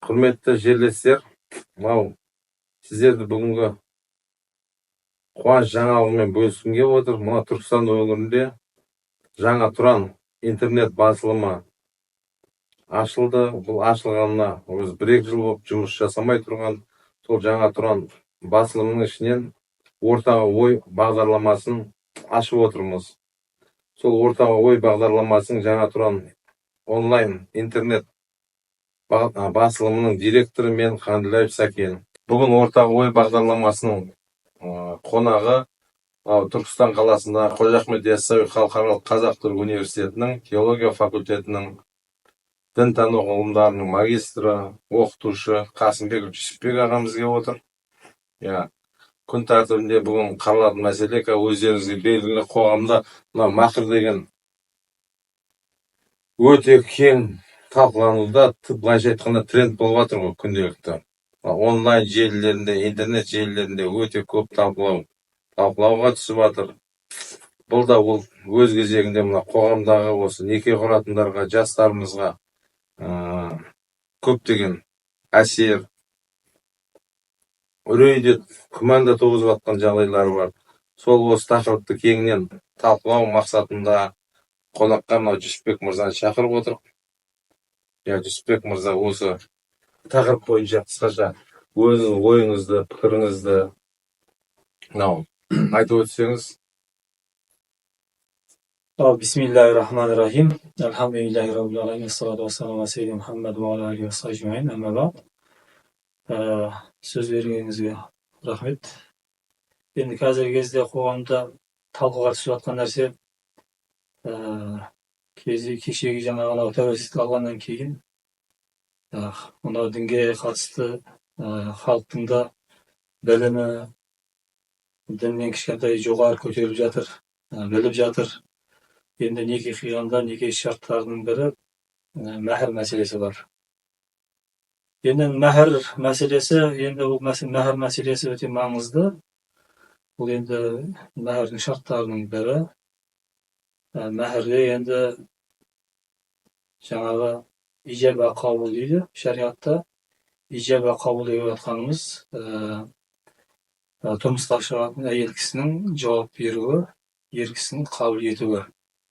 Құрметті жерлестер, мынау сіздерді бүгінгі қуаныш жаңалығымен бөліскім келіп отыр. Мына Түркістан өңірінде жаңа Тұран интернет басылымы ашылды. Бұл ашылғанына өзі 1-2 жыл болып жұмыс жасамай тұрған сол жаңа Тұран басылымының ішінен ортаға ой бағдарламасын ашып отырмыз. Сол ортаға ой бағдарламасының жаңа Тұран онлайн интернет басылымының директоры мен Қанділаев Сәкен. Бүгін ортаға ой бағдарламасының қонағы Түркістан қаласында Қожа Ахмет Яссауи халықаралық қазақ-түрік университетінің теология факультетінің дінтану ғылымдарының магистрі, оқытушы Қасымбек Жүсіпбек ағамыз келіп отыр. Күн тәртібінде бүгін қаралатын мәселе өздеріңізге белгілі қоғамда мына мақыр деген өте кең талқылануда, былайша айтқанда тренд болып жатыр ғой күнделікті. Онлайн желілерінде, интернет желілерінде өте көп талқылауға түсіп жатыр. Бұл да ол өз кезегінде мына қоғамдағы осы неке құратындарға, жастарымызға көптеген әсер, үрей де күмән да туғызып жатқан жағдайлары бар. Сол осы тақырыпты кеңінен талқылау мақсатында қонаққа мынау Жүсіпбек мырзаны шақырып отыр. Жүсіпбек мырза осы тақырып бойынша қысқаша өзіңіздің ойыңызды, пікіріңізді айтып өтсеңіз. Бисмиллахир-рахманир-рахим. Алхамдулиллахи раббил аламин. Ассалату вассаламу аля саййидина Мухаммад ва аля алихи ва сахбихи ажмаин. Амма баъд. Сөз бергеніңізге рахмет. Енді қазіргі кезде қоғамда талқыға түсіп жатқан нәрсе кешегі жаңағы тәуелсіздік алғаннан кейін мынау дінге қатысты халықтың да білімі діннен кішкентай жоғары көтеріліп жатыр, біліп жатыр. Енді неке қиғанда неке шарттарының бірі мәһір мәселесі бар. Енді мәһір мәселесі өте маңызды. Бұл енді мәһірдің шарттарының бірі. Мәһірде енді жаңағы ижаба қабыл дейді шариғатта. Ижаба қабыл деп жатқанымыз тұрмысқа шығатын әйел кісінің жауап беруі, ер кісінің қабыл етуі,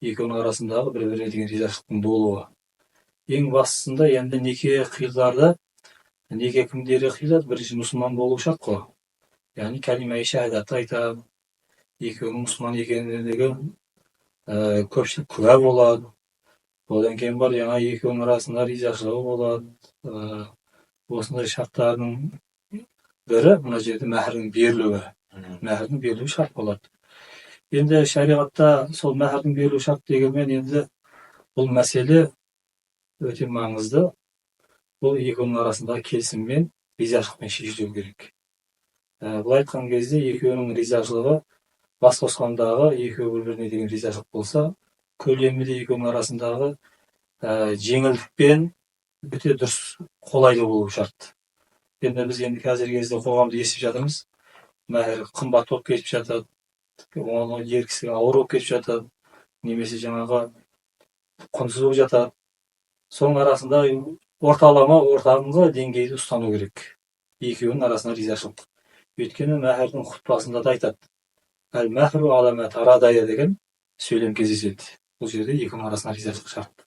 екеуінің арасындағы бір-біріне деген ризашылықтың болуы. Ең бастысында енді неке қиыларда, неке кімдері қиылады? Бірінші мұсылман болу шарт қой. Яғни кәлима-и шахадатты айтады, екеуінің мұсылман екендігі көпшілік куә болады. Одан кейін бар жаңа екеуінің арасында ризашылығы болады. Осындай шарттардың бірі мына жерде мәһірдің берілуі. Мәһірдің берілуі шарт болады. Енді шариғатта сол мәһірдің берілуі шарт дегенмен енді бұл мәселе өте маңызды. Бұл екеуінің арасындағы келісіммен, ризашылықпен шешілуі керек. Бұл айтқан кезде екеуінің ризашылығы бас қосқандағы екеуі бір-біріне деген ризашылық болса, көлемінде екеуінің арасындағы жеңілдікпен өте дұрыс қолайлы болу шарт. Енді біз қазіргі кезде қоғамда естіп жатырмыз. Мәһір қымбат болып кетіп жатады, оны ер кісіге ауыр болып кетіп жатады, немесе жаңағы құнсыз болып жатады. Соның арасында ортаңғы деңгейді ұстану керек. Екеуінің арасында ризашылық. Өйткені мәһірдің хұтпасында да айтады. Әл-мәһру аламат арадая деген сөйлем кездеседі. Бұл жерде екеуінің арасында ризашылық шарт.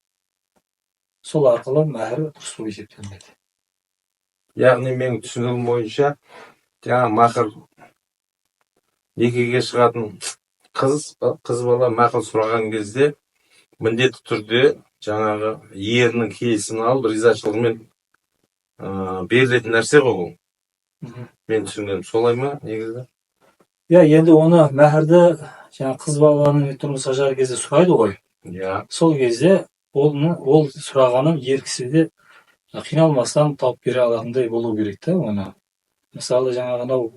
Сол арқылы мәһір дұрыс болып есептелінеді. Яғни менің түсінігім бойынша, жаңа мақыр некеге шығатын қыз бала мақыр сұраған кезде міндетті түрде жаңағы ерінің келісімін алып ризашылығымен берілетін нәрсе ғой бұл. Мен түсінгенім солай ма негізі? Енді оны мәһірді жаңа қыз баланың тұрмысқа шығар кезде сұрайды ғой. Сол кезде ол сұрағанын ер кісі де қиналмастан тауып бере алатындай болу керек та оны. Мысалы жаңағы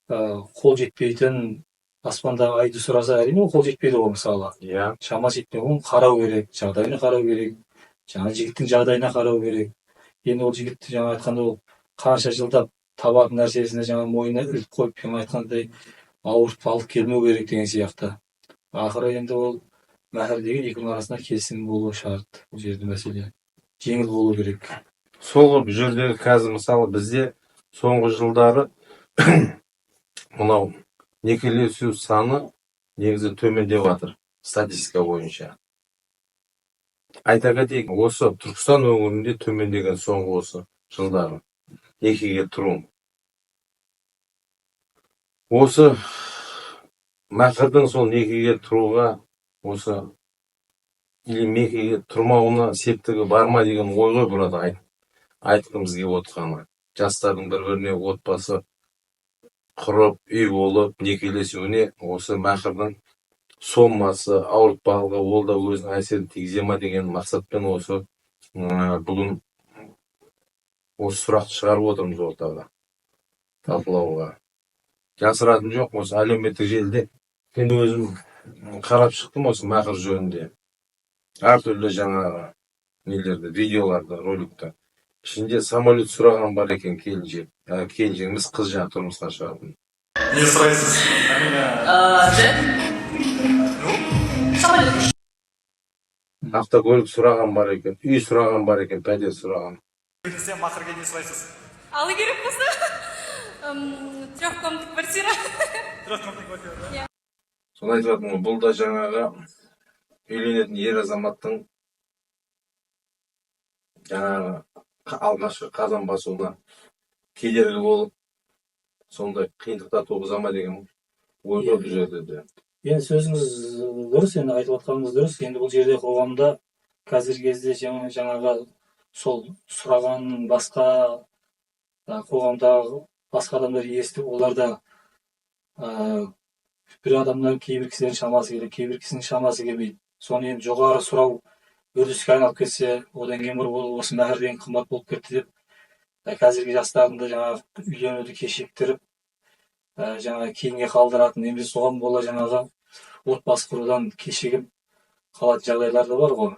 қол жетпейтін аспандағы айды сұраса, әрине ол қол жетпейді ғой мысалы. Шамасы жетпей, оны қарау керек, жағдайына қарау керек, жаңа жігіттің жағдайына қарау керек. Енді ол жігітті жаңа айтқанда ол қанша жылдап табатын нәрсесіне жаңа мойнына іліп қойып, жаңа айтқандай ауыртып алып келмеу керек деген сияқты. Ақыры енді ол мәһір деген екеуінің арасында келісім болуы шарт. Бұл жерде мәселе жеңіл болу керек. сол бұл жердегі қазір мысалы бізде соңғы жылдары мынау некелесу саны негізі төмендеп жатыр статистика бойынша. Айта кетейік, осы Түркістан өңірінде төмендеген соңғы осы жылдары некеге тұру. Осы мәһірдің сол некеге тұруға осы или некеге тұрмауына септігі бар ма деген ой ғой burada айтқымыз келіп отырғаны. Жастардың бір-біріне отбасы құрып, үй болып, некелесуіне осы мәһірдің сомасы, ауыртпалығы ол да өзінің әсерін тигізе ма деген мақсатпен осы бүгін осы сұрақты шығарып отырмыз ортаға талқылауға. Жасыратыны жоқ, осы әлеуметтік желіде мен өзім қарап шықтым осы мәһір жөнінде. Әртүрлі жаңағы нелерді, видеоларды, роликті. Ішінде самолет сұраған бар екен келіншегіміз қыз жағы тұрмысқа шығатын. Не сұрайсыз? Автокөлік сұраған бар екен, үй сұраған бар екен, пәтер сұраған. Сен мақырға не сұрайсыз? Алы керек болса, трехкомнатный квартира. Трехкомнатный квартира, да? Соны айтып жатырмын ғой, бұл да жаңағы үйленетін ер азаматтың жаңағы алғашқы қазан басуына кедергі болып, сондай қиындықтар туғыза ма деген ой ғой бұл жерде де. Енді сөзіңіз дұрыс, енді айтып отқаныңыз дұрыс. Енді бұл жерде қоғамда қазіргі кезде жаңағы сол сұрағанның басқа қоғамдағы басқа адамдар естіп, оларда бір адамнан кейбір кісілердің шамасы келеді, кейбір кісінің шамасы келмейді. Соны енді жоғары сұрау үрдіске айналып кетсе, одан кейін бір осы мәһір деген қымбат болып кетті деп, қазіргі жастардың да жаңағы үйленуді кешіктіріп, жаңағы кейінге қалдыратын, немесе соған бола жаңағы отбасы құрудан кешігіп қалатын жағдайлар да бар ғой.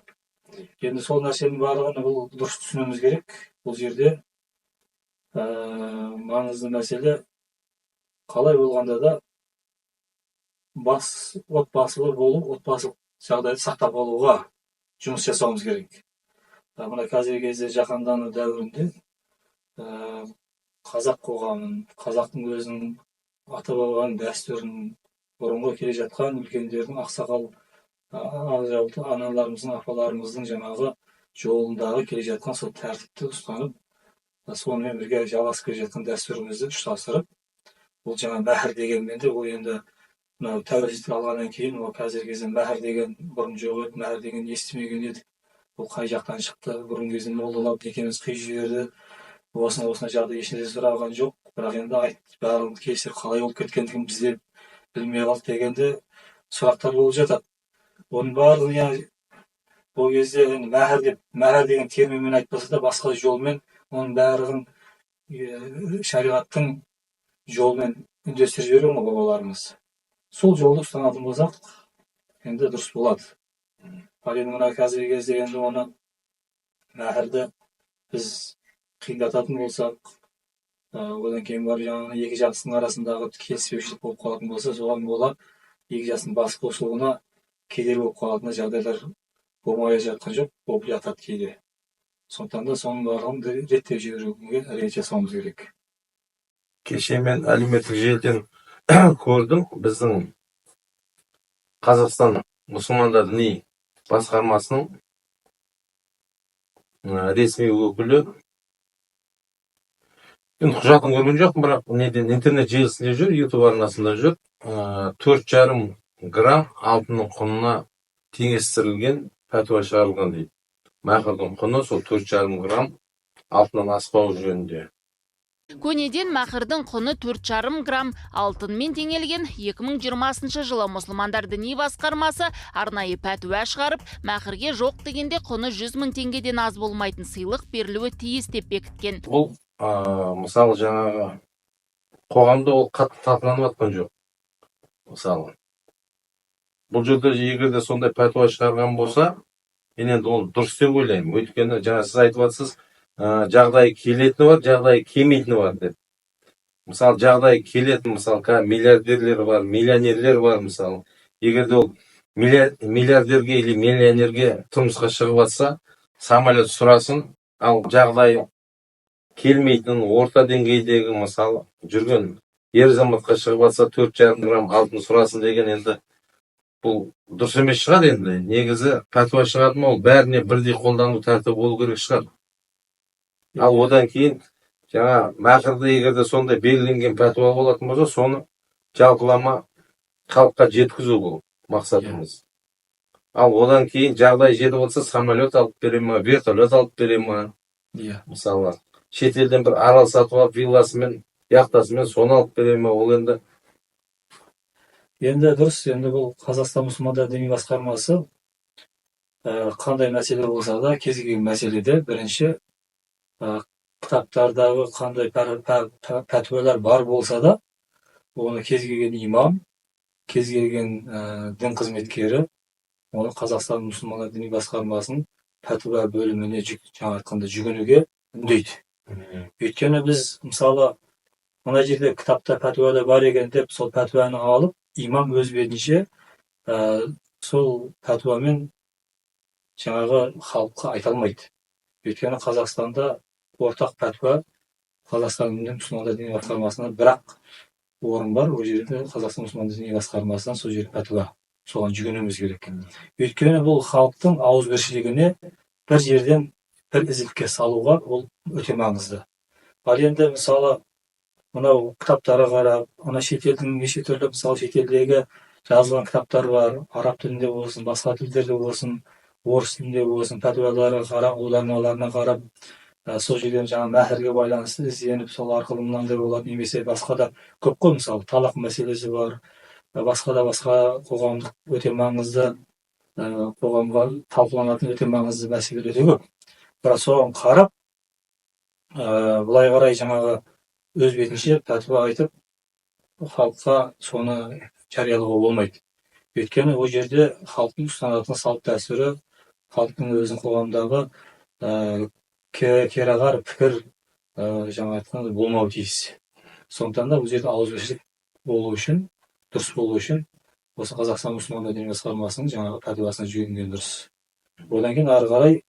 Енді сол нәрсенің барлығын бұл дұрыс түсінуіміз керек. Бұл жерде маңызды мәселе қалай болғанда да отбасылы болу, отбасылық жағдайды сақтап алуға жұмыс жасауымыз керек. Мына қазіргі кезде жаһандану дәуірінде қазақ қоғамын, қазақтың өзінің ата бабаның дәстүрін, бұрынғы келе жатқан үлкендердің, ақсақал аналарымыздың, апаларымыздың жаңағы жолындағы келе жатқан сол тәртіпті ұстанып, сонымен бірге жалғасып келе жатқан дәстүрімізді ұштастырып, бұл жаңа мәһір дегенмен де ол енді мынау тәуелсіздік алғаннан кейін ол қазіргі кезде мәһір деген бұрын жоқ еді, мәһір деген естімеген едік. Бұл қай жақтан шықты? Бұрынғы кезде молдалар некеміз қиып жіберді. Осындай жағдай ешнәрсе сұраған жоқ. Бірақ енді барлығын келісіп қалай болып кеткендігін біз де білмей қалдық дегенде сұрақтар болып жатады. Оның барлығын ол кезде мәһір деген терминмен айтпаса да басқа жолмен оның барлығын шариғаттың жолмен үндестіріп жіберген ғой бабаларымыз. Сол жолды ұстанатын болсақ, енді дұрыс болады. Ал енді мына қазіргі кезде енді оны мәһірді біз қиындататын болсақ, одан кейін барып жаңағы екі жастың арасындағы келіспеушілік болып қалатын болса, соған бола екі жастың бас қосылуына кедергі болып қалатын жағдайлар болмай жатқан жоқ, болып жатады кейде. Сондықтан да соның барлығын реттеп жіберуге әрекет жасауымыз керек. Кеше мен әлеуметтік желіден көрдім, біздің Қазақстан мұсылмандар діни басқармасының ресми өкілі. Мен құжатын көрген жоқпын, бірақ интернет желісінде жүр, YouTube арнасында жүр. 4,5 грамм алтынның құнына теңестірілген пәтуа шығарылған дейді. Мәһірдің құны сол 4,5 грамм алтыннан аспау жөнінде. Көнеден мәһірдің құны 4,5 грамм алтынмен теңелген. 2020 жылы мұсылмандар діни басқармасы арнайы пәтуа шығарып, мәһірге жоқ дегенде құны 100 000 теңгеден аз болмайтын сыйлық берілуі тиіс деп бекіткен. Бұл мысалы жаңағы қоғамда ол қатты талқыланып жатқан жоқ. Мысалы бұл жерде егер де сондай пәтуа шығарған болса, мен енді ол дұрыс деп ойлаймын. Өйткені жаңа сіз айтып жатсыз, жағдайы келетіні бар, жағдайы келмейтіні бар деп. Мысалы жағдайы келетін, мысалы миллиардерлер бар, миллионерлер бар, мысалы. Егер де ол миллиардерге или миллионерге тұрмысқа шығып жатса, самолет сұрасын, ал жағдайы келмейтін орта деңгейдегі мысалы жүрген ер азаматқа шығып жатса 4,5 грамм алтын сұрасын деген енді бұл дұрыс емес шығар енді. Негізі пәтуа шығады ма, ол бәріне бірдей қолдану тәртібі болу керек шығар. Ал одан кейін жаңа мәһірді егер де сондай белгіленген пәтуа болатын болса, соны жалпылама халыққа жеткізу бұл мақсатымыз. Ал одан кейін жағдай жетіп болса, самолет алып бере ма, вертолет алып бере ма, мысалы шетелден бір арал сатып алып вилласымен, яхтасымен соны алып бере ма, ол енді дұрыс. Енді бұл Қазақстан мұсылмандар діни басқармасы қандай мәселе болса да, кез келген мәселеде бірінші кітаптардағы қандай пәтуалар бар болса да, оны кез келген имам, кез келген дін қызметкері оны Қазақстан мұсылмандар діни басқармасының пәтуа бөліміне жаңа айтқанда жүгінуге үндейді. Өйткені біз мысалы мына жерде кітапта пәтуада бар екен деп сол пәтуаны алып, имам өз бетінше сол пәтуамен жаңағы халыққа айта алмайды. Өйткені Қазақстанда ортақ пәтуа Қазақстан мұсылмандар діни басқармасына бірақ орын бар. Ол жерде Қазақстан мұсылмандар діни басқармасынан сол жер пәтуа. Соған жүгінуіміз керек. Өйткені бұл халықтың ауызбіршілігіне бір жерден бір ізілікке салуға ол өте маңызды. Ал енді мысалы мынау кітаптарға қарап, ана шетелдің неше түрлі мысалы шетелдегі жазылған кітаптар бар, араб тілінде болсын, басқа тілдерде болсын, орыс тілінде болсын, пәтуаларға қарап, аудармаларына қарап, сол жерден жаңа мәһірге байланысты ізденіп, сол арқылы мынандай болады, немесе басқа да көп қой, мысалы талақ мәселесі бар, басқа қоғамдық өте маңызды, қоғамға талқыланатын өте маңызды мәселелер өте көп. Бірақ соған қарап, былай қарай жаңағы өз бетінше пәтуа айтып, халыққа соны жариялауға болмайды. Өйткені ол жерде халықтың ұстанатын салт дәстүрі, халықтың өзінің қоғамдағы керағар пікір жаңа айтқанда болмауы тиіс. Сондықтан да бұл жерде ауызбіршілік болу үшін, дұрыс болу үшін, осы Қазақстан мұсылмандар діни басқармасының жаңағы пәтуасына жүгінген дұрыс. Одан кейін ары қарай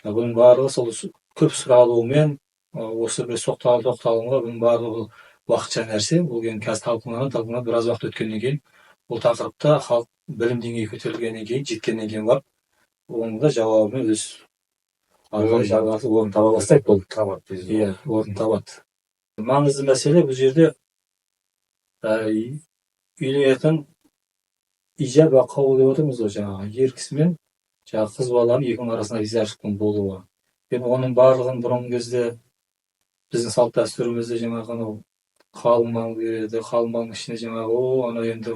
бұның барлығы сол көп сұралуымен, осы бір тоқталуға бұның барлығы уақытша нәрсе. Ол кейін қазір талқыланып біраз уақыт өткеннен кейін бұл тақырыпта халық білім деңгейі көтерілгеннен кейін, жеткеннен кейін барып, оның да жауабын өз жалғасы орын таба бастайды. Ол табады. Орын табады. Маңызды мәселе бұл жерде үйленетін ижаб ва қабыл деп отырмыз ғой, жаңағы ер кісі мен жаңағы қыз баланың екеуінің арасында ризашылықтың болуы. Енді оның барлығын бұрынғы кезде біздің салт дәстүрімізде жаңағы анау қалың мал береді, қалың малдың ішіне жаңағы анау енді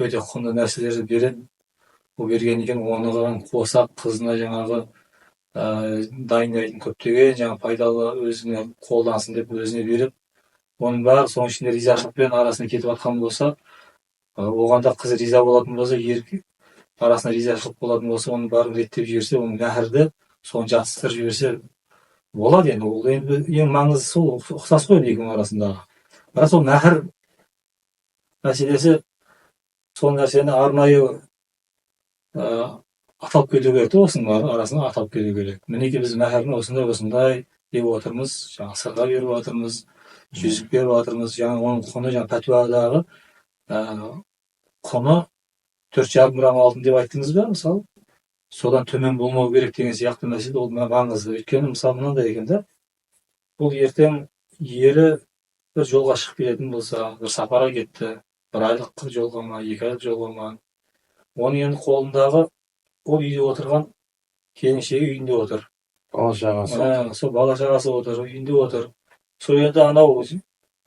өте құнды нәрселерді береді. Ол бергеннен кейін оныған қоса қызына жаңағы дайындайтын көптеген жаңағы пайдалы өзіне қолдансын деп өзіне беріп, оның бәрі соның ішінде ризашылықпен арасына кетіп жатқан болса, оған да қыз риза болатын болса, ер арасында ризашылық болатын болса, оның бәрін реттеп жіберсе, оның мәһірді соны жатыстырып жіберсе болады. Енді ол енді ең маңызды сол ұқсас қой екеуінің арасындағы. Бірақ сол мәһір мәселесі сол нәрсені арнайы аталып кету керек, осының арасында аталып кету керек. Мінекей біз мәһірін осындай деп отырмыз, жаңағы сырға беріп отырмыз, жүзік беріп отырмыз, жаңағы оның құны жаңағы пәтуадағы құны 4,5 грамм алтын деп айттыңыз ба, мысалы, содан төмен болмау керек деген сияқты мәселе ол маңызды. Өйткені мысалы мынандай екен да, бұл ертең ері бір жолға шығып келетін болса, бір сапарға кетті, бір айлық жолға ма, 2 айлық жолға ма, оның енді қолындағы ол үйде отырған келіншегі үйінде отыр. Сол бала шағасы отыр, үйінде отыр. Сол енді анау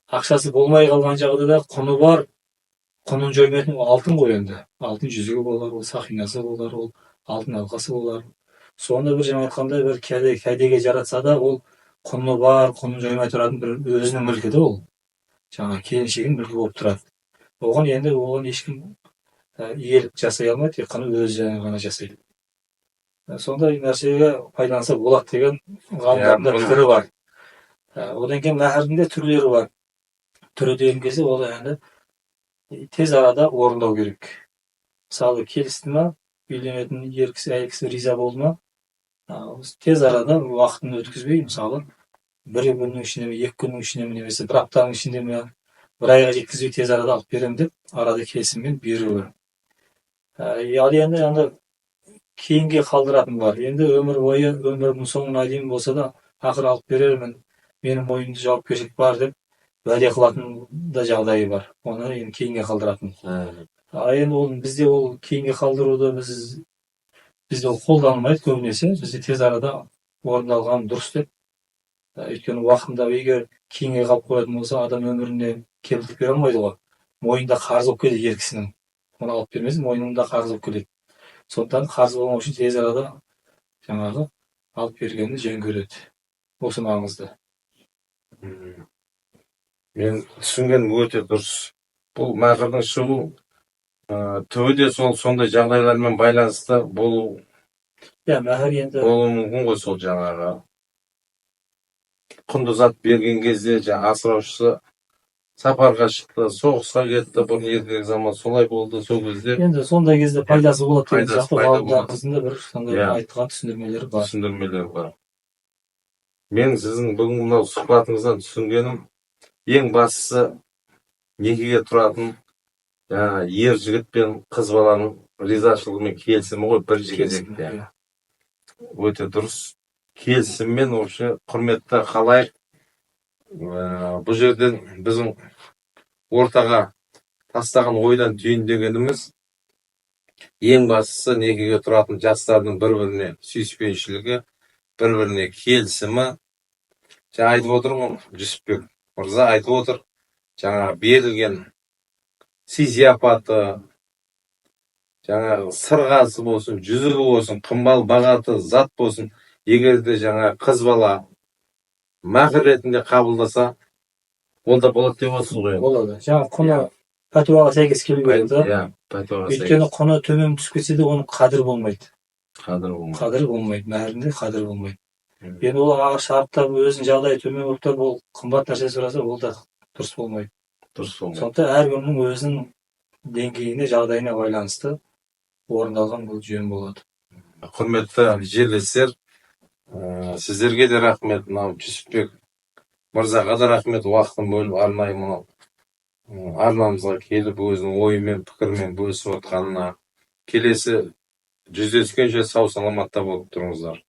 ақшасы болмай қалған жағдайда құны бар, құнын жоймайтын алтын ғой енді. Алтын жүзігі болар, ол сақинасы болар, ол алтын алқасы болар. Соны бір жаңа айтқандай бір кәдеге жаратса да, ол құны бар, құнын жоймай тұратын бір өзінің мүлкі де ол. Жаңа келіншегінің мүлкі болып тұрады. Оған ешкім иелік жасай алмайды, тек қана өзі ғана жасайды. Сондай нәрсеге пайдаланса болады деген ғалымдардың пікірі бар. Одан кейін мәһірдің де түрлері бар. Түрі деген кезде ол енді тез арада орындау керек. Мысалы келісті ма, үйленетін ер кісі, әйел кісі риза болды ма, тез арада уақытын өткізбей, мысалы бір күннің ішінде ме, 2 күннің ішінде ме, немесе бір аптаның ішінде ме, бір айға жеткізбей тез арада алып беремін деп арада келісіммен беруі. Ал енді кейінге қалдыратын бар. Енді өмір бойы, өмірімнің соңына дейін болса да, ақыр алып берермін, менің мойнымда жауапкершілік бар деп уәде қылатын да жағдайы бар. Оны енді кейінге қалдыратын. Енді бізде ол кейінге қалдыруды бізде ол қолданылмайды көбінесе. Бізде тез арада орындалған дұрыс деп. Өйткені уақытында егер кейінге қалып қоятын болса, адам өміріне кепілдік бере алмайды ғой. Мойнында қарыз болып келеді ер кісінің. Оны алып бермесін, мойнында қарыз болып келеді. Сондықтан қарыз болмау үшін тез арада жаңағы алып бергенді жөн көреді. Осы маңызды. Мен түсінгенім өте дұрыс. Бұл мәкірдің шығу түбі де сондай жағдайлармен байланысты болуы мүмкін ғой. Сол жаңағы құнды зат берген кезде асыраушысы сапарға шықты, соғысқа кетті, бұрын ертерек заман солай болды. Сол кезде енді сондай кезде пайдасы болады деген сияқты ғалымдарымыздың да бір сондай айтқан түсіндірмелері бар. Мен сіздің бүгін мынау сұхбатыңыздан түсінгенім, ең бастысы некеге тұратын ер жігіт пен қыз баланың ризашылығы мен келісімі ғой бірінші кезекте. Өте дұрыс. Келісіммен вообще құрметті қалайық. Бұл жерден біздің ортаға тастаған ойдан түйіндегеніміз, ең бастысы некеге тұратын жастардың бір-біріне сүйіспеншілігі, бір-біріне келісімі. Жаңа айтып отыр ғой, Жүсіпбек мырза айтып отыр, жаңағы берілген сый-сияпаты, жаңағы сырғасы болсын, жүзігі болсын, қымбал бағаты зат болсын, егер де жаңа қыз бала мәкір ретінде қабылдаса, ол да болады деп отырсыз ғой. Болады. Жаңа құны пәтуаға сәйкес келу керек та. Өйткені құны төмен түсіп кетсе де оның қадірі болмайды. Қадірі болмайды. Мәкірінде қадірі болмайды. Енді ол шарттап өзінің жағдайы төмен болып тұрып, ол қымбат нәрсе сұраса, ол да дұрыс болмайды. Сондықтан әркімнің өзінің деңгейіне, жағдайына байланысты орындалған бұл жөн болады. Құрметті жерлестер, сіздерге де рахмет, мынау Жүсіпбек мырзаға да рахмет, уақытын бөліп арнайы мынау арнамызға келіп өзінің ойымен, пікірмен бөлісіп отқанына. Келесі жүздескенше сау саламатта болып тұрыңыздар.